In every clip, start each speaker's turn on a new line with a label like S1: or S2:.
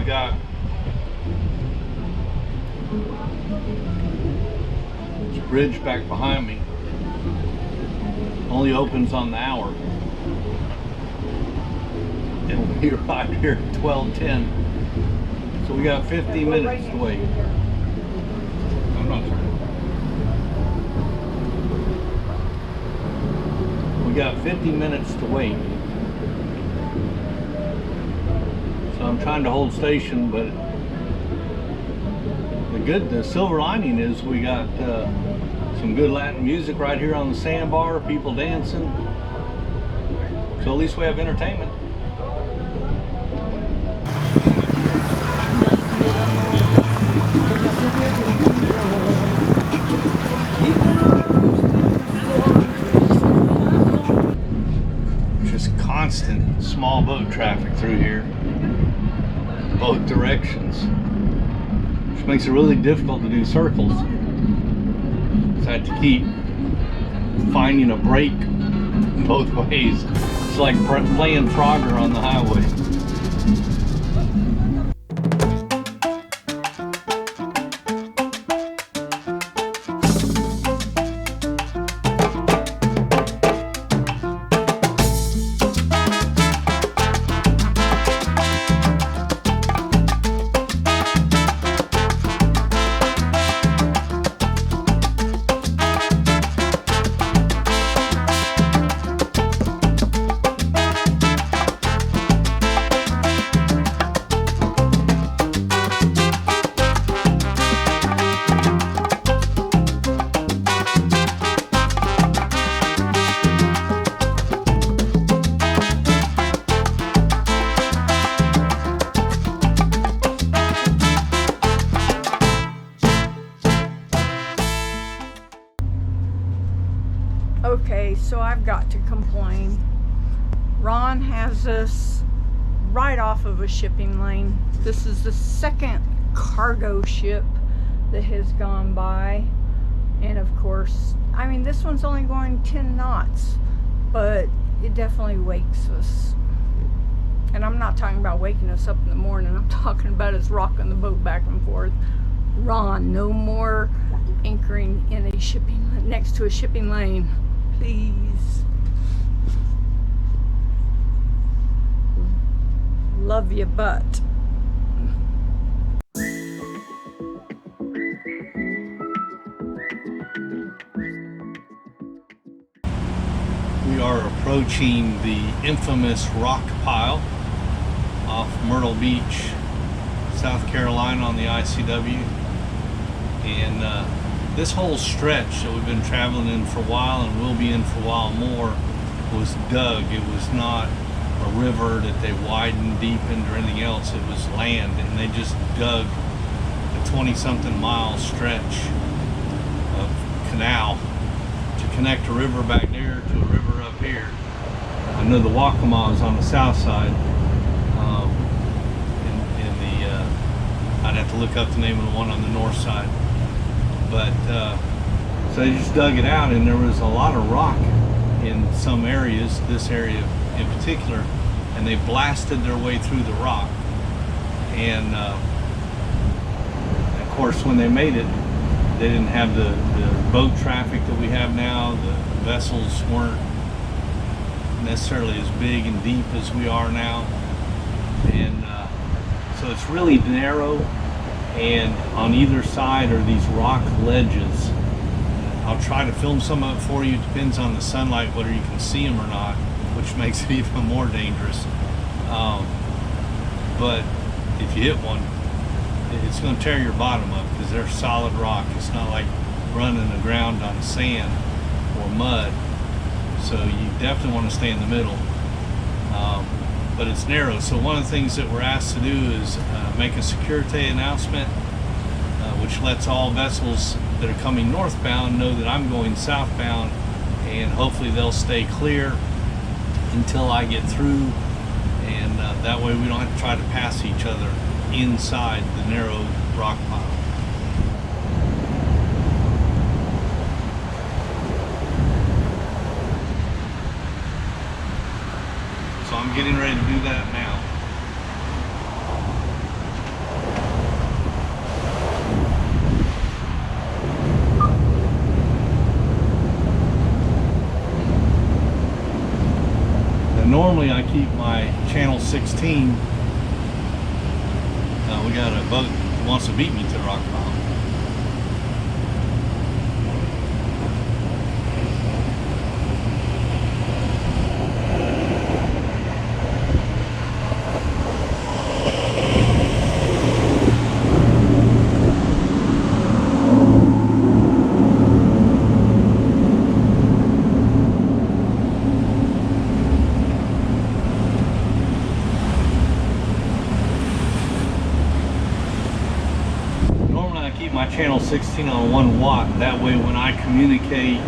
S1: got this bridge back behind me. Only opens on the hour. It'll be right here at 12:10. So we got 50 minutes to wait. I'm not turning. We got 50 minutes to wait. So I'm trying to hold station, but the silver lining is we got some good Latin music right here on the sandbar, people dancing. So at least we have entertainment. Just constant small boat traffic through here, both directions, which makes it really difficult to do circles. So I have to keep finding a break both ways. It's like playing Frogger on the highway.
S2: Okay, so I've got to complain. Ron has us right off of a shipping lane. This is the second cargo ship that has gone by. And of course, I mean, this one's only going 10 knots, but it definitely wakes us. And I'm not talking about waking us up in the morning. I'm talking about us rocking the boat back and forth. Ron, no more anchoring in a shipping next to a shipping lane. Please. Love you, but.
S1: We are approaching the infamous rock pile off Myrtle Beach, South Carolina on the ICW. And this whole stretch that we've been traveling in for a while and will be in for a while more was dug. It was not a river that they widened, deepened, or anything else. It was land, and they just dug a 20-something mile stretch of canal to connect a river back there to a river up here. I know the Waccamaw is on the south side. I'd have to look up the name of the one on the north side. But so they just dug it out, and there was a lot of rock in some areas, this area in particular, and they blasted their way through the rock. And of course, when they made it, they didn't have the boat traffic that we have now. The vessels weren't necessarily as big and deep as we are now, and so it's really narrow, and on either side are these rock ledges. I'll try to film some of it for you. It depends on the sunlight whether you can see them or not, which makes it even more dangerous. But if you hit one, it's going to tear your bottom up because they're solid rock. It's not like running the ground on sand or mud. So you definitely want to stay in the middle. But it's narrow. So one of the things that we're asked to do is make a security announcement, which lets all vessels that are coming northbound know that I'm going southbound, and hopefully they'll stay clear until I get through, and that way we don't have to try to pass each other inside the narrow rock pile. So I'm getting ready to do that now. normally I keep my channel 16. We got a boat that wants to beat me to the rock pile. My channel 16 on 1 watt. That way when I communicate,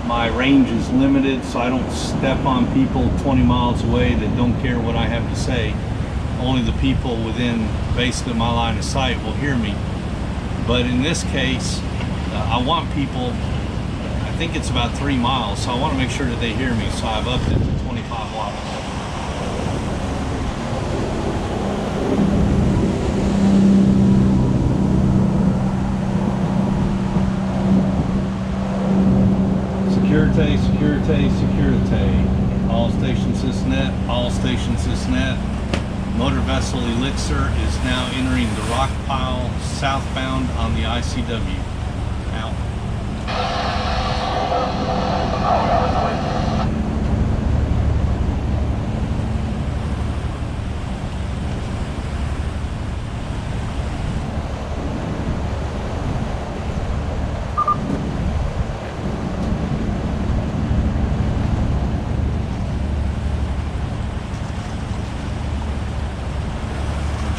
S1: my range is limited, so I don't step on people 20 miles away that don't care what I have to say. Only the people within basically my line of sight will hear me. But in this case, I want people, I think it's about 3 miles, so I want to make sure that they hear me, so I've upped it to 25 watts. Security, security. All stations this net, all stations this net. Motor vessel Elixir is now entering the rock pile southbound on the ICW. Out.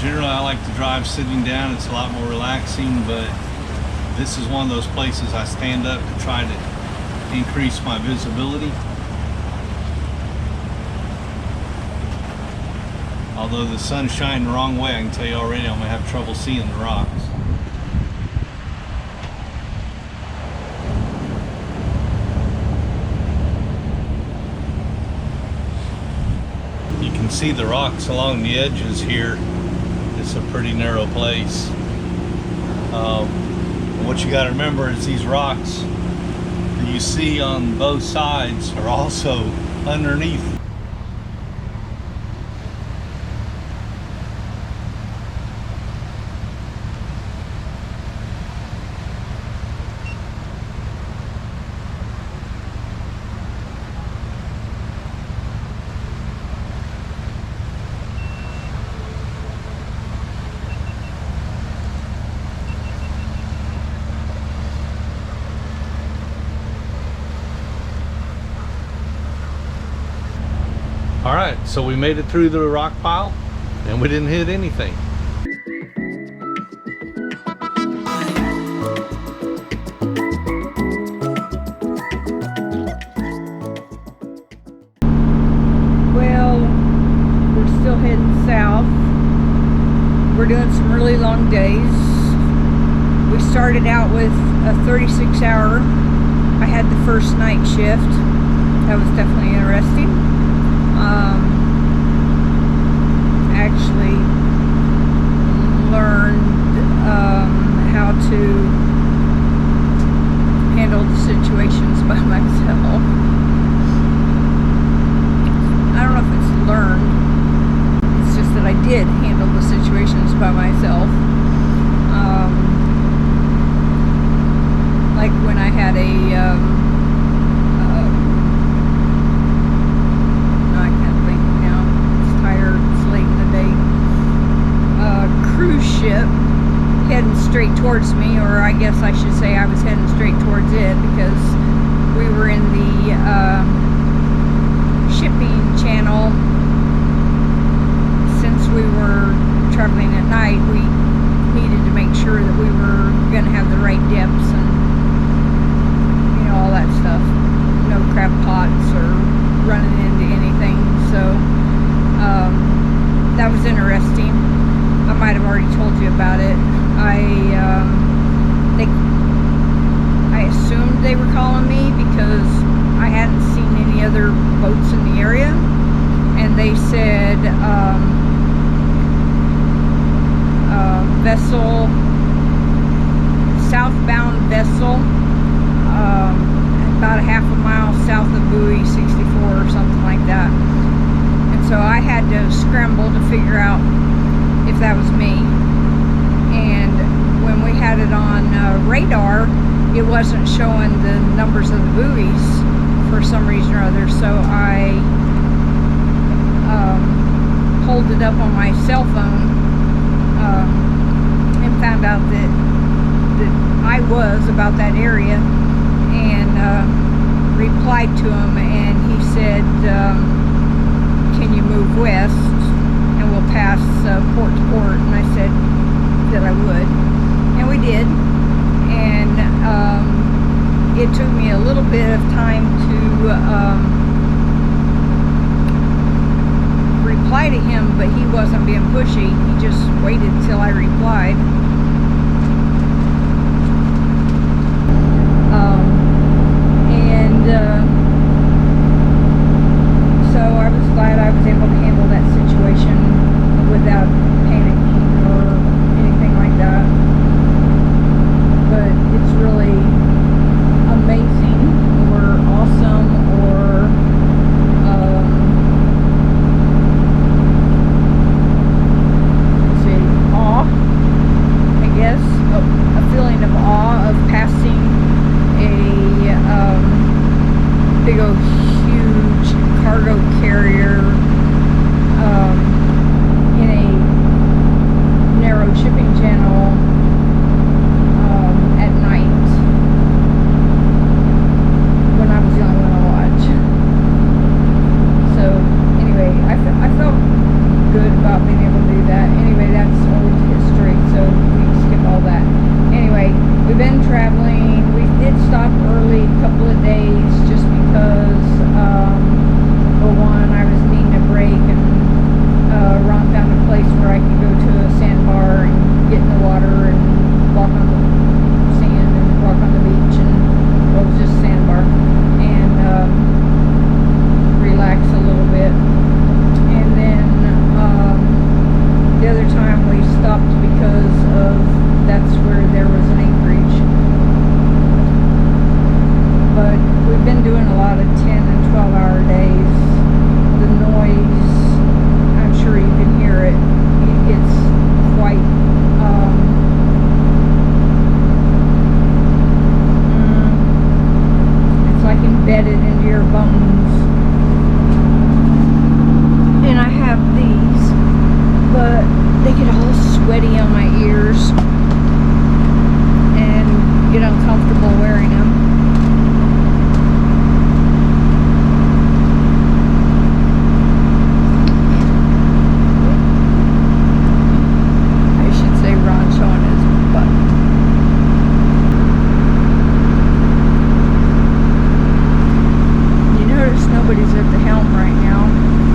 S1: Generally, I like to drive sitting down. It's a lot more relaxing, but this is one of those places I stand up to try to increase my visibility. Although the sun's shining the wrong way, I can tell you already I'm going to have trouble seeing the rocks. You can see the rocks along the edges here. It's a pretty narrow place. What you got to remember is these rocks that you see on both sides are also underneath. All right, so we made it through the rock pile and we didn't hit anything.
S2: Well, we're still heading south. We're doing some really long days. We started out with a 36-hour. I had the first night shift. That was definitely interesting. Actually learned how to handle the situations by myself. I don't know if it's learned. It's just that I did handle the situations by myself. Like when I had a cruise ship heading straight towards me, or I guess I should say I was heading straight towards it, because we were buoys for some reason or other, so I pulled it up on my cell phone and found out that I was about that area, and replied to him, and he said, can you move west and we'll pass port to port? And I said that I would, and we did. And it took me a little bit of time to reply to him, but he wasn't being pushy. He just waited till I replied. So I was glad I was able to handle that situation without panicking or anything like that. But it's really amazing or awesome or let's see, awe, I guess, a feeling of awe of passing a big old huge cargo carrier in a narrow shipping channel at night when I was the only one to watch. So anyway, I felt good about being able to do that. Anyway, that's old history, so we skip all that. Anyway, we've been traveling. We did stop early a couple of days just because for one, I was needing a break, and Ron found a place where I could go to a sandbar and get in the water and walk on the sand and walk on the beach, and well, it was just a sandbar, and relax a little bit. And then the other time we stopped because of that's where there was an anchorage. But we've been doing a lot of 10 and 12-hour days. The noise, I'm sure you can hear it. It's quite it's like embedded into your bones. And I have these, but they get all sweaty on my ears and get uncomfortable wearing them. Nobody's at the helm right now.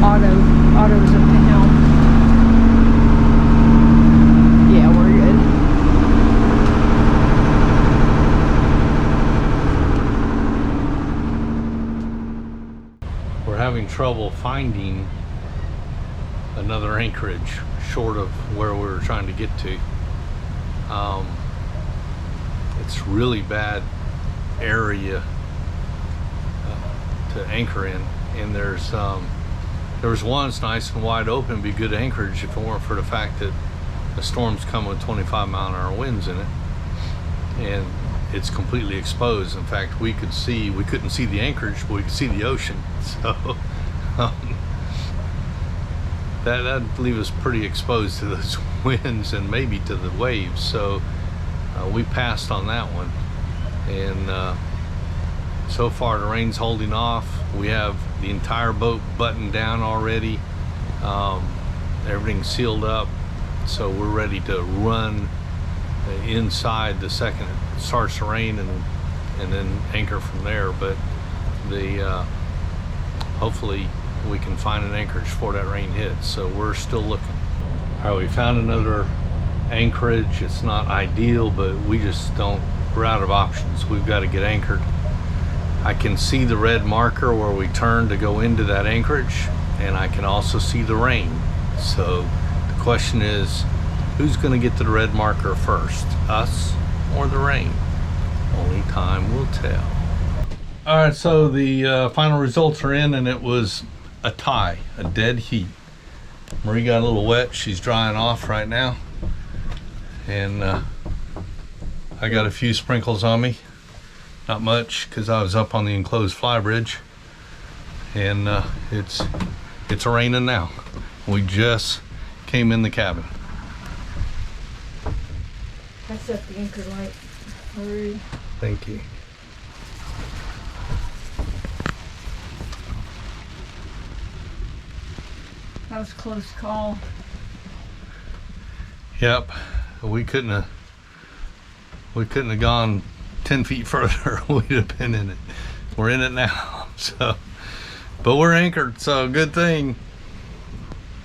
S2: Otto's at the helm. Yeah, we're
S1: good. We're having trouble finding another anchorage short of where we were trying to get to. It's really bad area to anchor in, and there was one that's nice and wide open, be good anchorage if it weren't for the fact that the storms come with 25-mile-an-hour winds in it, and it's completely exposed. In fact, we couldn't see the anchorage, but we could see the ocean, so that'd leave us pretty exposed to those winds and maybe to the waves. So we passed on that one, and so far the rain's holding off. We have the entire boat buttoned down already. Everything's sealed up, so we're ready to run inside the second it starts to rain, and then anchor from there. But hopefully we can find an anchorage before that rain hits, so we're still looking. All right, we found another anchorage. It's not ideal, but we're out of options. We've got to get anchored. I can see the red marker where we turn to go into that anchorage, and I can also see the rain. So the question is, who's going to get to the red marker first, us or the rain? Only time will tell. All right, so the final results are in, and it was a tie, a dead heat. Marie got a little wet. She's drying off right now, and I got a few sprinkles on me. Not much, because I was up on the enclosed flybridge, and it's raining now. We just came in the cabin.
S2: I set the anchor light. Hurry.
S1: Thank you.
S2: That was a close call.
S1: Yep, we couldn't have gone 10 feet further. We'd have been in it. We're in it now. So, but we're anchored, so good thing.